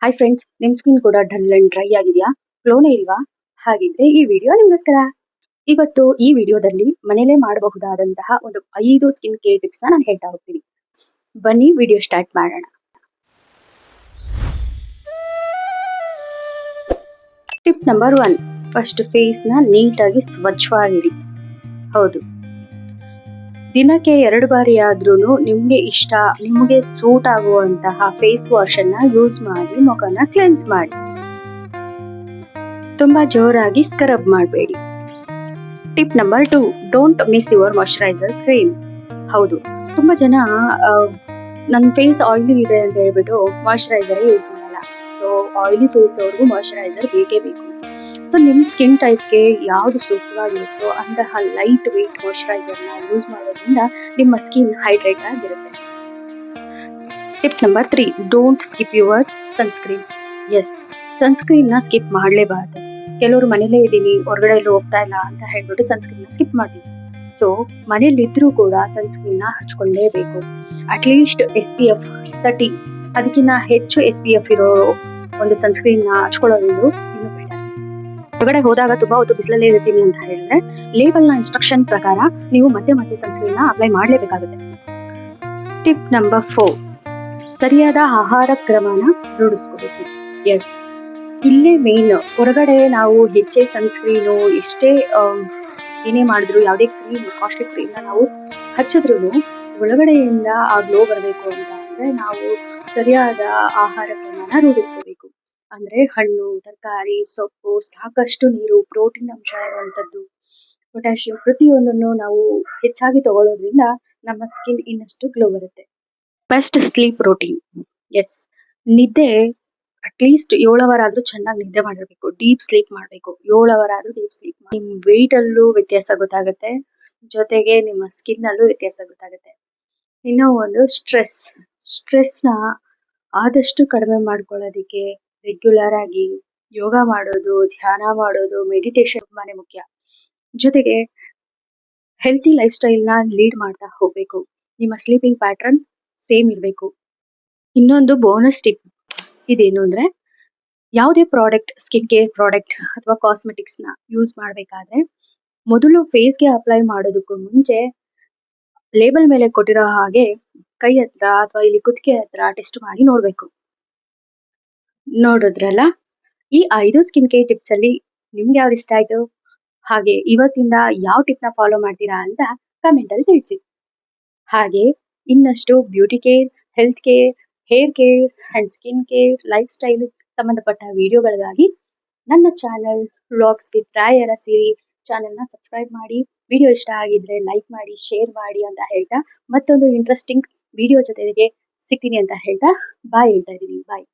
Hi friends, ನಿಮ್ skin ಕೂಡ dull and dry ಆಗಿದೆಯಾ? ಗ್ಲೋನೇ ಇಲ್ವಾ? ಹಾಗಿದ್ರೆ ಈ ವಿಡಿಯೋ ನಿಮಗೋಸ್ಕರ. ಇವತ್ತು ಈ ವಿಡಿಯೋದಲ್ಲಿ ಮನೇಲೆ ಮಾಡಬಹುದಾದಂತಹ ಒಂದು 5 ಸ್ಕಿನ್ ಕೇರ್ ಟಿಪ್ಸ್ ನಾನು ಹೇಳ್ತಾ ಹೋಗ್ತೀನಿ. ಬನ್ನಿ ವಿಡಿಯೋ ಸ್ಟಾರ್ಟ್ ಮಾಡೋಣ. ಟಿಪ್ ನಂಬರ್ 1, ಫಸ್ಟ್ ಫೇಸ್ ನ ನೀಟಾಗಿ ಸ್ವಚ್ಛವಾಗಿಡಿ. ಹೌದು, ದಿನಕ್ಕೆ 2 ಬಾರಿ ಆದ್ರೂ ನಿಮಗೆ ಸೂಟ್ ಆಗುವಂತಹ ಫೇಸ್ ವಾಶ್ ಅನ್ನ ಯೂಸ್ ಮಾಡಿ ಮುಖನ ಕ್ಲೆನ್ಸ್ ಮಾಡಿ. ತುಂಬಾ ಜೋರಾಗಿ ಸ್ಕ್ರಬ್ ಮಾಡಬೇಡಿ. Tip number 2, don't miss your moisturiser cream. ಹೌದು, ತುಂಬಾ ಜನ ನನ್ನ ಫೇಸ್ ಆಯಿಲಿ ಇದೆ ಅಂತ ಹೇಳ್ಬಿಟ್ಟು ಮಾಯಶ್ಚರೈಸರ್ ಯೂಸ್ ಮಾಡಲ್ಲ. ಸೊ ಆಯಿಲಿ ಫೇಸ್ ಅವ್ರಿಗೂ ಮಾಯಶ್ಚರೈಸರ್ ಬೇಕೇ ಬೇಕು. ಸೊ ನಿಮ್ಮ ಸ್ಕಿನ್ ಟೈಪ್ಗೆ ಯಾವುದು ಸೂಕ್ತವಾಗಿರುತ್ತೋ ಅಂತಹ ಲೈಟ್ ವೇಟ್ ಮಾಯಶ್ಚರೈಸರ್ನ ಯೂಸ್ ಮಾಡೋದ್ರಿಂದ ನಿಮ್ಮ ಸ್ಕಿನ್ ಹೈಡ್ರೇಟ್ ಆಗಿರುತ್ತೆ. Tip number 3, don't skip your sunscreen. Yes, ಸನ್ಸ್ಕ್ರೀನ್ನ ಸ್ಕಿಪ್ ಮಾಡಲೇಬಾರ್ದು. ಕೆಲವರು ಮನೇಲೇ ಇದ್ದೀನಿ, ಹೊರಗಡೆ ಎಲ್ಲೂ ಹೋಗ್ತಾ ಇಲ್ಲ ಅಂತ ಹೇಳ್ಬಿಟ್ಟು ಸನ್ಸ್ಕ್ರೀನ್ನ ಸ್ಕಿಪ್ ಮಾಡ್ತೀವಿ. ಸೊ ಮನೇಲಿದ್ರೂ ಕೂಡ ಸನ್ಸ್ಕ್ರೀನ್ನ ಹಚ್ಕೊಳ್ಳೇಬೇಕು. ಅಟ್ಲೀಸ್ಟ್ SPF 30 ಅದಕ್ಕಿಂತ ಹೆಚ್ಚು SPF ಇರೋ ಒಂದು ಸನ್ಸ್ಕ್ರೀನ್ನ ಹಚ್ಕೊಳ್ಳೋದು ಇನ್ನೂ ಬೆಟರ್. ಹೊರಗಡೆ ಹೋದಾಗ ತುಂಬಾ ಹೊತ್ತು ಬಿಸಿಲಲ್ಲೇ ಇರ್ತೀನಿ ಅಂತ ಹೇಳಿದ್ರೆ ಲೇಬಲ್ನ ಇನ್ಸ್ಟ್ರಕ್ಷನ್ ಪ್ರಕಾರ ನೀವು ಮತ್ತೆ ಸನ್ಸ್ಕ್ರೀನ್ನ ಅಪ್ಲೈ ಮಾಡಲೇಬೇಕಾಗುತ್ತೆ. ಟಿಪ್ ನಂಬರ್ 4, ಸರಿಯಾದ ಆಹಾರ ಕ್ರಮನ ರೂಢಿಸ್ಕೋಬೇಕು. ಎಸ್, ಇಲ್ಲೇ ಮೇನ್. ಹೊರಗಡೆ ನಾವು ಹೆಚ್ಚೆ ಸನ್ಸ್ಕ್ರೀನು ಎಷ್ಟೇ ಏನೇ ಮಾಡಿದ್ರು, ಯಾವುದೇ ಕ್ರೀಮ್ ಕಾಸ್ಟ್ಲಿ ಕ್ರೀಮ್ನ ನಾವು ಹಚ್ಚಿದ್ರು ಒಳಗಡೆಯಿಂದ ಆ ಗ್ಲೋ ಬರಬೇಕು ಅಂತ ಅಂದ್ರೆ ನಾವು ಸರಿಯಾದ ಆಹಾರ ಕ್ರಮನ ರೂಢಿಸ್ಕೋಬೇಕು. ಅಂದ್ರೆ ಹಣ್ಣು, ತರಕಾರಿ, ಸೊಪ್ಪು, ಸಾಕಷ್ಟು ನೀರು, ಪ್ರೋಟೀನ್ ಅಂಶ ಇರುವಂಥದ್ದು, ಪೊಟ್ಯಾಷಿಯಂ, ಪ್ರತಿಯೊಂದನ್ನು ನಾವು ಹೆಚ್ಚಾಗಿ ತಗೊಳ್ಳೋದ್ರಿಂದ ನಮ್ಮ ಸ್ಕಿನ್ ಇನ್ನಷ್ಟು ಗ್ಲೋ ಬರುತ್ತೆ. Best sleep routine. ಎಸ್, ನಿದ್ದೆ ಅಟ್ಲೀಸ್ಟ್ 7 ಅವರ್ ಆದ್ರೂ ಚೆನ್ನಾಗಿ ನಿದ್ದೆ ಮಾಡಿರ್ಬೇಕು. ಡೀಪ್ ಸ್ಲೀಪ್ ಮಾಡಬೇಕು. 7 ಅವರ್ ಆದ್ರೂ ಡೀಪ್ ಸ್ಲೀಪ್. ನಿಮ್ಮ ವೆಯ್ಟ್ ಅಲ್ಲೂ ವ್ಯತ್ಯಾಸ ಗೊತ್ತಾಗುತ್ತೆ, ಜೊತೆಗೆ ನಿಮ್ಮ ಸ್ಕಿನ್ ಅಲ್ಲೂ ವ್ಯತ್ಯಾಸ ಗೊತ್ತಾಗುತ್ತೆ. ಇನ್ನೂ ಒಂದು ಸ್ಟ್ರೆಸ್ನ ಆದಷ್ಟು ಕಡಿಮೆ ಮಾಡ್ಕೊಳ್ಳೋದಕ್ಕೆ ರೆಗ್ಯುಲರ್ ಆಗಿ ಯೋಗ ಮಾಡೋದು, ಧ್ಯಾನ ಮಾಡೋದು, ಮೆಡಿಟೇಷನ್ ತುಂಬಾನೇ ಮುಖ್ಯ. ಜೊತೆಗೆ ಹೆಲ್ತಿ ಲೈಫ್ ಸ್ಟೈಲ್ನ ಲೀಡ್ ಮಾಡ್ತಾ ಹೋಗ್ಬೇಕು. ನಿಮ್ಮ ಸ್ಲೀಪಿಂಗ್ ಪ್ಯಾಟರ್ನ್ ಸೇಮ್ ಇರಬೇಕು. ಇನ್ನೊಂದು ಬೋನಸ್ ಟಿಪ್ ಇದೇನು ಅಂದ್ರೆ, ಯಾವುದೇ ಪ್ರಾಡಕ್ಟ್, ಸ್ಕಿನ್ ಕೇರ್ ಪ್ರಾಡಕ್ಟ್ ಅಥವಾ ಕಾಸ್ಮೆಟಿಕ್ಸ್ನ ಯೂಸ್ ಮಾಡಬೇಕಾದ್ರೆ ಮೊದಲು ಫೇಸ್ಗೆ ಅಪ್ಲೈ ಮಾಡೋದಕ್ಕೂ ಮುಂಚೆ ಲೇಬಲ್ ಮೇಲೆ ಕೊಟ್ಟಿರೋ ಹಾಗೆ ಕೈ ಹತ್ರ ಅಥವಾ ಇಲ್ಲಿ ಕುತ್ತಿಗೆ ಹತ್ರ ಟೆಸ್ಟ್ ಮಾಡಿ ನೋಡಬೇಕು. ನೋಡಿದ್ರಲ್ಲ, ಈ 5 ಸ್ಕಿನ್ ಕೇರ್ ಟಿಪ್ಸ್ ಅಲ್ಲಿ ನಿಮ್ಗೆ ಯಾವ್ದು ಇಷ್ಟ ಆಯ್ತು? ಹಾಗೆ ಇವತ್ತಿಂದ ಯಾವ ಟಿಪ್ನ ಫಾಲೋ ಮಾಡ್ತೀರಾ ಅಂತ ಕಮೆಂಟ್ ಅಲ್ಲಿ ತಿಳಿಸಿ. ಹಾಗೆ ಇನ್ನಷ್ಟು beauty care, health care, hair care and skin care, life style ಸಂಬಂಧಪಟ್ಟ ವಿಡಿಯೋಗಳಿಗಾಗಿ ನನ್ನ ಚಾನೆಲ್ ವ್ಲಾಗ್ಸ್ ವಿತ್ ರಾಯರ ಸಿರಿ ಚಾನೆಲ್ನ ಸಬ್ಸ್ಕ್ರೈಬ್ ಮಾಡಿ. ವಿಡಿಯೋ ಇಷ್ಟ ಆಗಿದ್ರೆ ಲೈಕ್ ಮಾಡಿ, ಶೇರ್ ಮಾಡಿ ಅಂತ ಹೇಳ್ತಾ ಮತ್ತೊಂದು ಇಂಟ್ರೆಸ್ಟಿಂಗ್ ವಿಡಿಯೋ ಜೊತೆಗೆ ಸಿಗ್ತೀನಿ ಅಂತ ಹೇಳ್ತಾ ಬಾಯ್ ಹೇಳ್ತಾ ಇದ್ದೀನಿ. ಬಾಯ್.